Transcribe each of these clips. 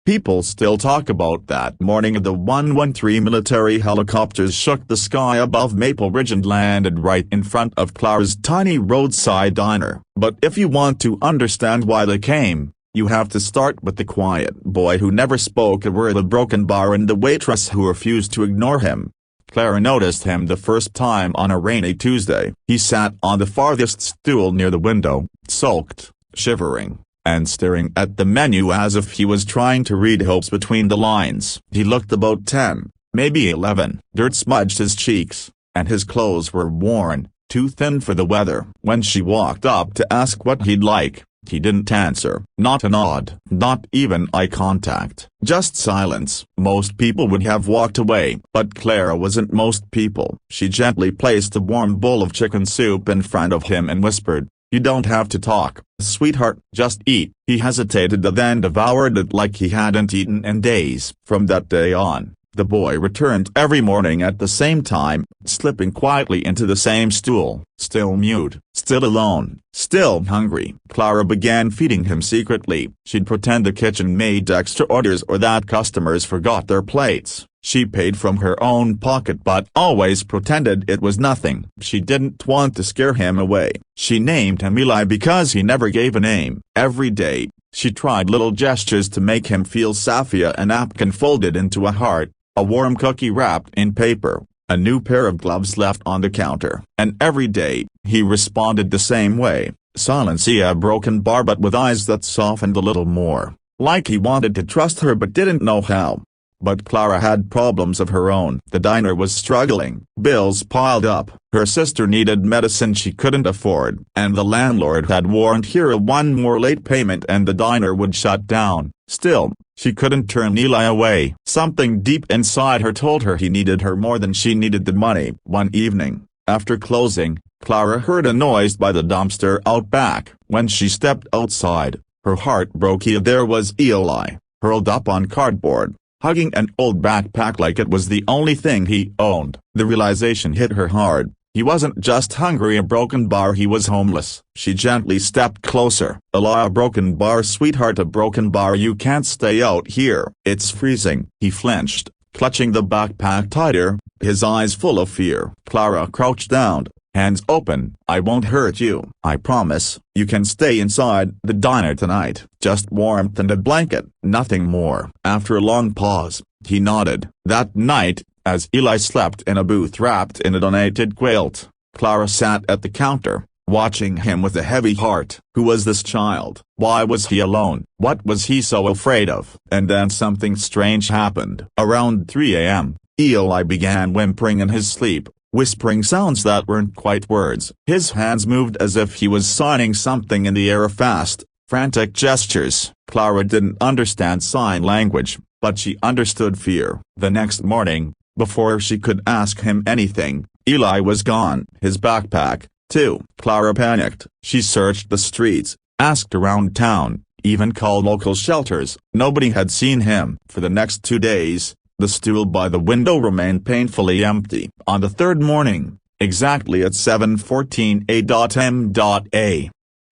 People still talk about that morning the 113 military helicopters shook the sky above Maple Ridge and landed right in front of Clara's tiny roadside diner. But if you want to understand why they came, you have to start with the quiet boy who never spoke a word, the broken bar, and the waitress who refused to ignore him. Clara noticed him the first time on a rainy Tuesday. He sat on the farthest stool near the window, sulked, shivering, and staring at the menu as if he was trying to read hopes between the lines. He looked about 10, maybe 11. Dirt smudged his cheeks, and his clothes were worn, too thin for the weather. When she walked up to ask what he'd like, he didn't answer. Not a nod, not even eye contact, just silence. Most people would have walked away, but Clara wasn't most people. She gently placed a warm bowl of chicken soup in front of him and whispered, "You don't have to talk, sweetheart, just eat." He hesitated, then devoured it like he hadn't eaten in days. From that day on, the boy returned every morning at the same time, slipping quietly into the same stool, still mute, still alone, still hungry. Clara began feeding him secretly. She'd pretend the kitchen made extra orders or that customers forgot their plates. She paid from her own pocket but always pretended it was nothing. She didn't want to scare him away. She named him Eli because he never gave a name. Every day, she tried little gestures to make him feel Safia, a napkin folded into a heart, a warm cookie wrapped in paper, a new pair of gloves left on the counter. And every day, he responded the same way, silently, a broken bar but with eyes that softened a little more, like he wanted to trust her but didn't know how. But Clara had problems of her own. The diner was struggling, bills piled up, her sister needed medicine she couldn't afford, and the landlord had warned her one more late payment and the diner would shut down. Still, she couldn't turn Eli away. Something deep inside her told her he needed her more than she needed the money. One evening, after closing, Clara heard a noise by the dumpster out back. When she stepped outside, her heart broke. There was Eli, curled up on cardboard, hugging an old backpack like it was the only thing he owned. The realization hit her hard. He wasn't just hungry, a broken bar, he was homeless. She gently stepped closer. "Eli, a broken bar, sweetheart, a broken bar. You can't stay out here. It's freezing." He flinched, clutching the backpack tighter, his eyes full of fear. Clara crouched down, hands open. "I won't hurt you. I promise. You can stay inside the diner tonight. Just warmth and a blanket, nothing more." After a long pause, he nodded. That night, as Eli slept in a booth wrapped in a donated quilt, Clara sat at the counter, watching him with a heavy heart. Who was this child? Why was he alone? What was he so afraid of? And then something strange happened. Around 3 a.m., Eli began whimpering in his sleep, whispering sounds that weren't quite words. His hands moved as if he was signing something in the air, fast, frantic gestures. Clara didn't understand sign language, but she understood fear. The next morning, before she could ask him anything, Eli was gone. His backpack, too. Clara panicked. She searched the streets, asked around town, even called local shelters. Nobody had seen him. For the next 2 days, the stool by the window remained painfully empty. On the third morning, exactly at 7:14 a.m.,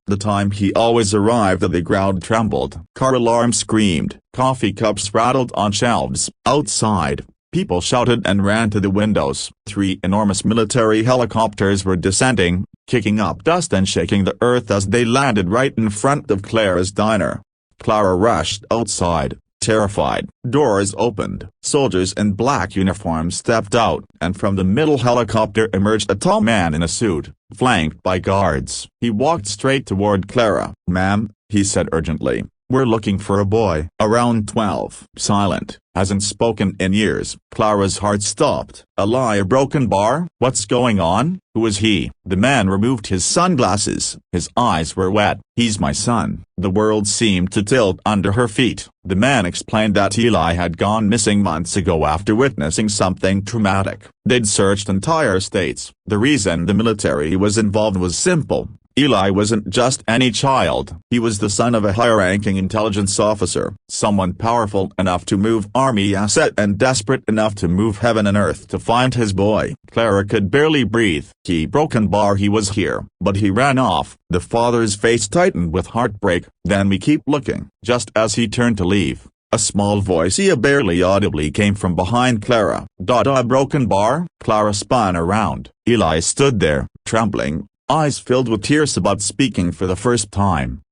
the time he always arrived, the crowd trembled. Car alarms screamed. Coffee cups rattled on shelves. Outside, people shouted and ran to the windows. 3 enormous military helicopters were descending, kicking up dust and shaking the earth as they landed right in front of Clara's diner. Clara rushed outside, terrified. Doors opened. Soldiers in black uniforms stepped out, and from the middle helicopter emerged a tall man in a suit, flanked by guards. He walked straight toward Clara. "Ma'am," he said urgently, "we're looking for a boy, around 12. Silent, hasn't spoken in years." Clara's heart stopped. "Eli, a broken bar? What's going on? Who is he?" The man removed his sunglasses. His eyes were wet. "He's my son." The world seemed to tilt under her feet. The man explained that Eli had gone missing months ago after witnessing something traumatic. They'd searched entire states. The reason the military was involved was simple. Eli wasn't just any child. He was the son of a high-ranking intelligence officer, someone powerful enough to move army assets and desperate enough to move heaven and earth to find his boy. Clara could barely breathe. "He broken bar, he was here, but he ran off." The father's face tightened with heartbreak. "Then we keep looking." Just as he turned to leave, A small voice barely audibly came from behind Clara. A broken bar? Clara spun around. Eli stood there, trembling, eyes filled with tears, about speaking for the first time.